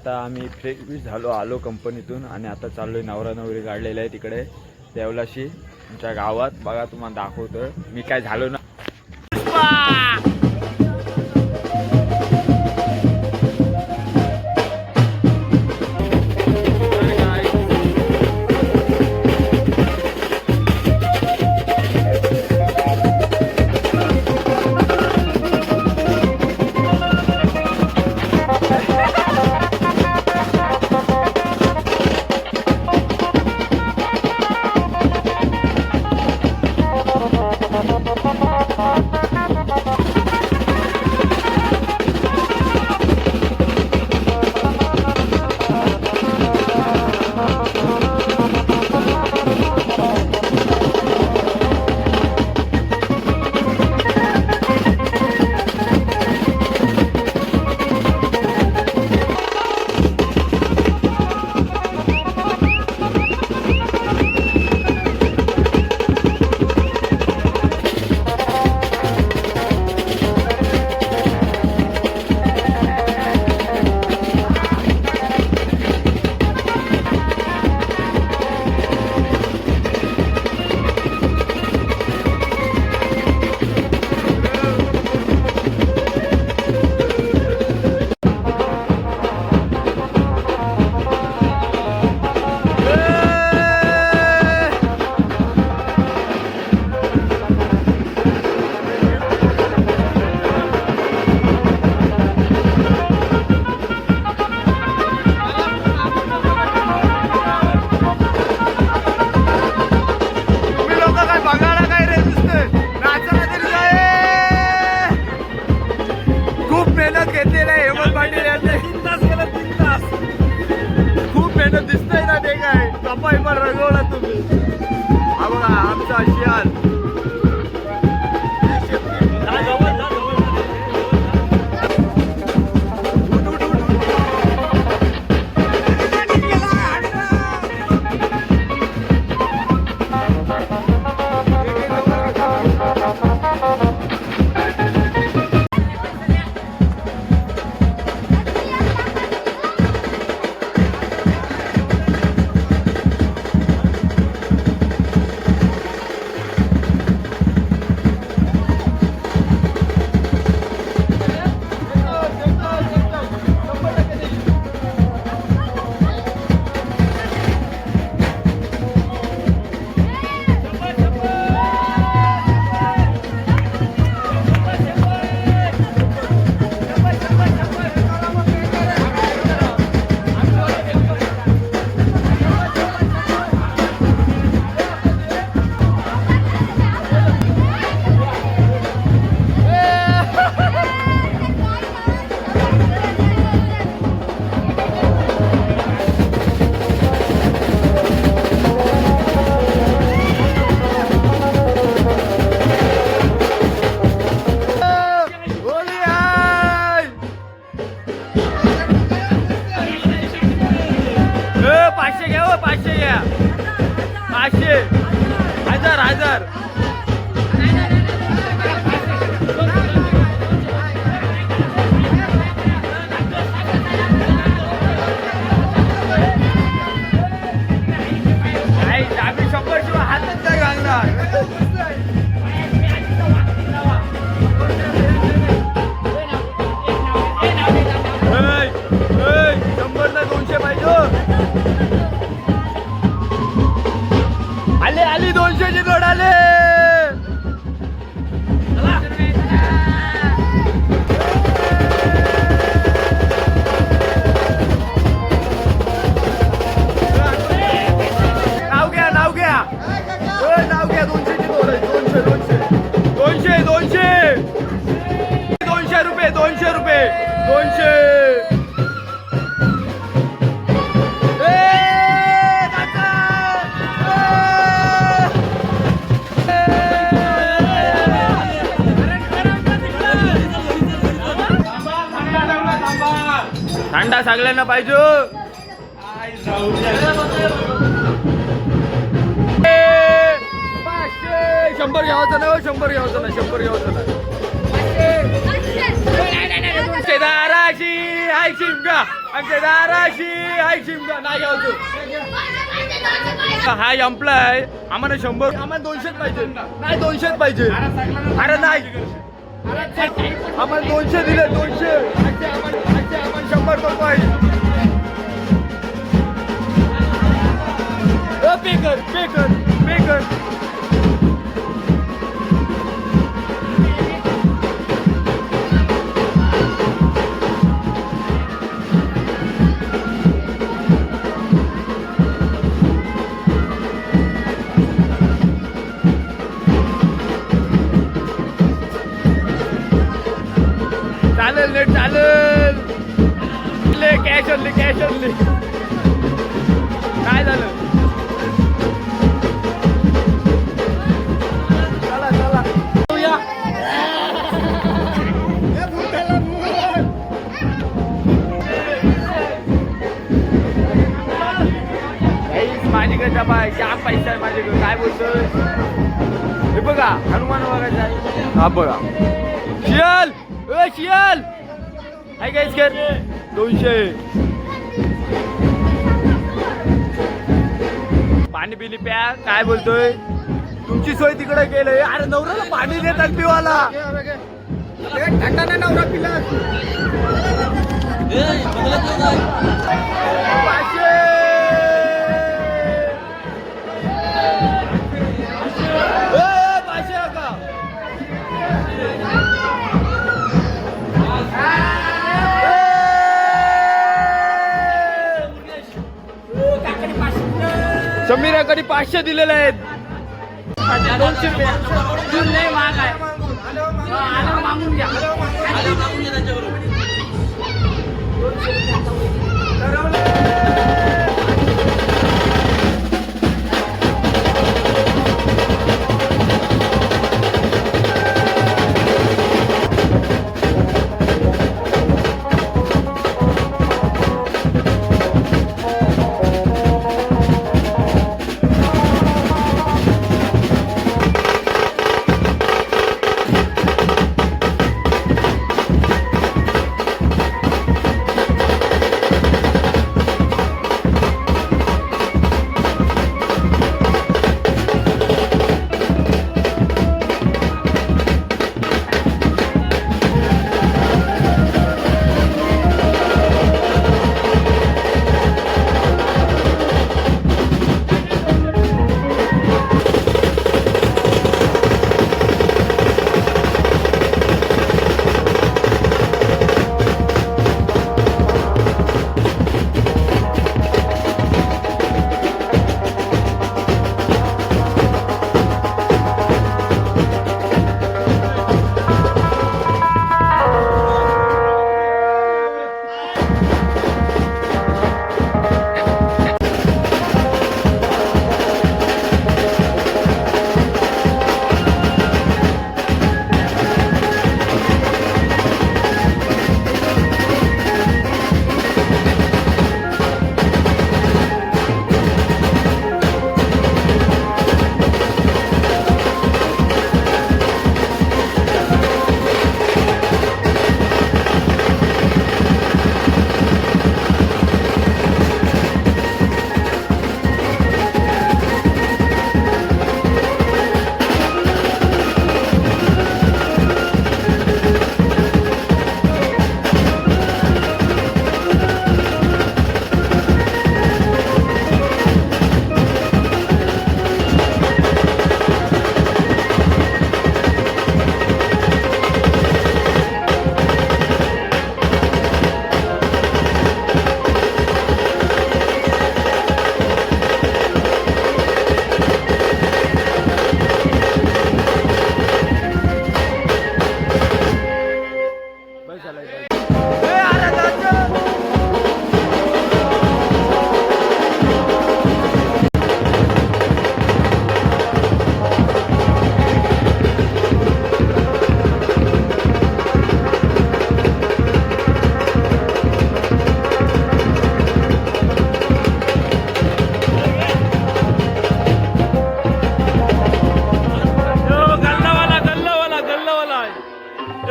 आता आम्ही फ्रेश बीश झालो, आलो कंपनीतून आणि आता चाललोय नवरा नवरी काढलेलं आहे तिकडे देवलाशी आमच्या गावात. बघा तुम्हाला दाखवतोय मी काय झालो ना. थंडा सगळ्यांना पाहिजे. 100 घ्यायचं ना, 100 घ्यायचं ना, 100 घ्यायचं ना. शेदाराची हाय शिमगा. आमच्या दाराशी हाय शिमगा नाही घ्यावतो हा संपलाय आम्हाला 100 आम्हाला 200 पाहिजे नाही 200 पाहिजे अरे नाही आम्हाला 200 दिले 200 आम्हाला 100 रुपये पे कर पे कर पे कर चालेल नेट चालेल कॅश आणली काय झालं चला चला या माझ्याकडे बाय क्या पैसा आहे माझ्याकडे काय बोलतोय हे बघा हनुमान बघायचं आहे हा बघा शियाल शियाल आहे काय कर 200 पाणी पिली प्या काय बोलतोय तुमची सोय तिकडे गेलंय अरे नवऱ्याला पाणी देतात पिवाला थंडा नाही नवरा पिला 500 का समीराकडे 500 दिलेले आहेत 200 रुपये महाग आहे मागून घ्या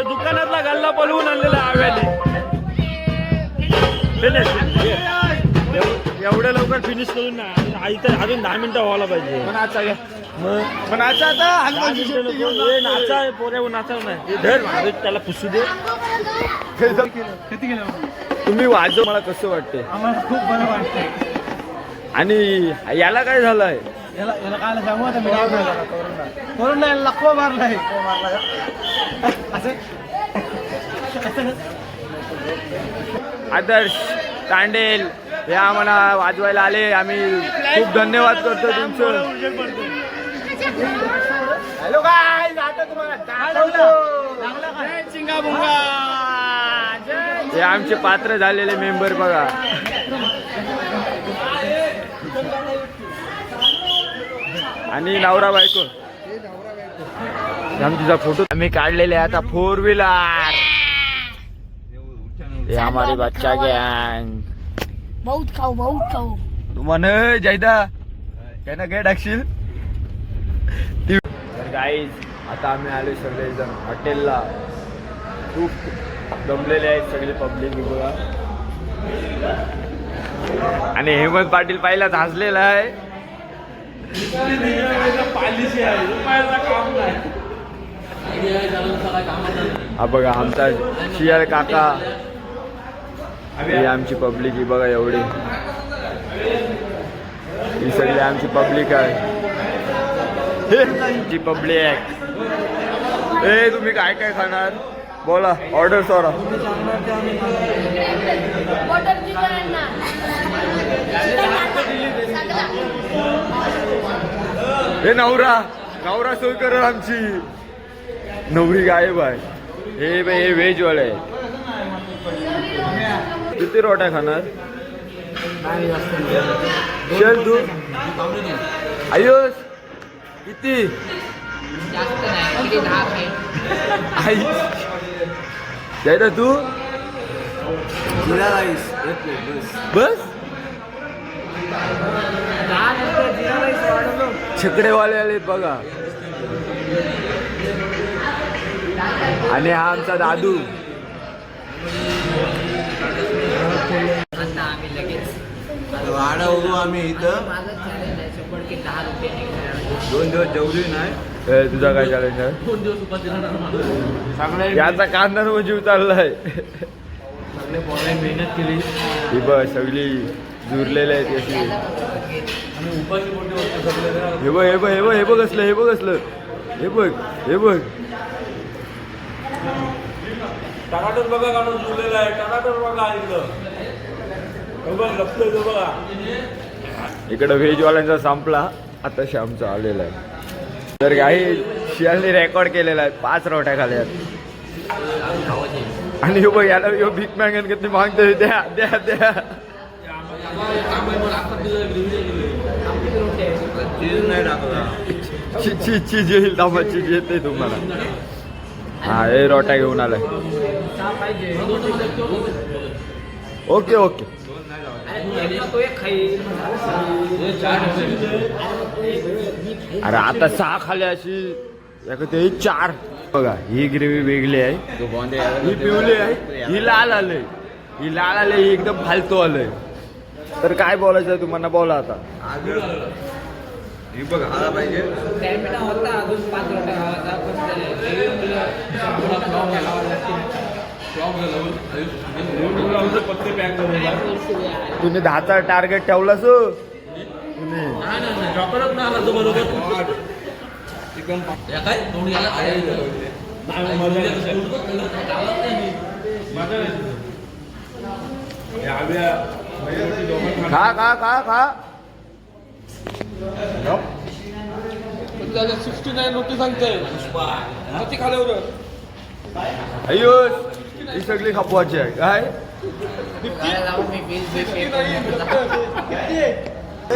दुकानातला गल्ला पलवून आणलेला आव्याने एवढ्या लवकर फिनिश करून ना अजून 10 मिनिटं व्हायला पाहिजे. पण आता हनुमानची शेपटी घेऊन नाचा पोऱ्या नाचा नाही धर त्याला पुसू दे. किती गेलं तुम्ही वाजव, मला कसं वाटतंय आम्हाला खूप बरं वाटतंय. आणि याला काय झालंय? याला काय सांगू आता मी करून याला लखवा मारलाय असं. आदर्श तांडेल हे आम्हाला वाजवायला आले, आम्ही खूप धन्यवाद करतो तुमचं. हॅलो काय हे आमचे पात्र झालेले मेंबर बघा. आणि नवरा बायको तुझा फोटो आम्ही काढलेले आता 4 व्हीलर. ये हमारी बच्चा गैंग. बहुत खाऊ तू म्हण जयदा काय ना काय टाकशील. तर गाईज आता आम्ही आलो सगळेजण हॉटेलला. खूप दमलेले आहेत सगळे पब्लिक बघा. आणि हेमंत पाटील पहिलाच हसलेला आहे. हा बघा आमचा शियाळ काका. ही आमची पब्लिक ही बघा एवढी. ही सगळी आमची पब्लिक आहे. ती पब्लिक. ए तुम्ही काय काय खाणार बोला, ऑर्डर सोडा. हे नवरा सोय कर आमची. नवरी गायब आहे. हे बाई हे व्हेज वाले आहे. किती रोट्या खाणार चल तू? आयुष किती? आई जायदा तू बस. छकडेवाले आले बघा. आणि हा आमचा दादू. आम्ही इथं 2 दिवस जेवली नाही. तुझा काय चॅलेंज आहे? याचा कांदा जीव चाललाय. मेहनत केली. ही बघ सगळी जुरलेले आहेत अशी. हे बघ हे बघ हे बघ हे बघ असलं हे बघ असलं हे बघ हे बघ. टमाटर बघा काढून जुळलेला आहे. टमाटर बघा इकडं बघा. इकडं व्हेजवाल्यांचा संपला. आता श्यामचा आलेला आहे. तर काही शियालने रेकॉर्ड केलेला आहे. 5 रोट्या खाल्यात. आणि हे बघ याला यो भीक मागून किती मागतोय. द्या द्या द्या. चीज येईल दामा चीज येते तुम्हाला. हा हे रोट्या घेऊन आलाय. Okay okay. अरे आता 6 खाली अशी ते 4 बघा. ही ग्रेव्ही वेगळी आहे. ही पिवली आहे. ही लाल आलंय. ही लाल आले. ही एकदम फालतू आलंय. तर काय बोलायचं तुम्हाला बोला आता. हे बघ आला पाहिजे. तुम्ही 10चा टार्गेट ठेवलास हो तुम्ही. खा खा खा खा. 69 रोटी सांगते. किती खाल्यावर आयुष ही सगळी खपवायची आहे काय.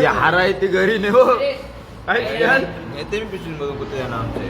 हार आहे ती घरी ने हो. काय येते मी पिशून बघू कुठे जाणार आमचे.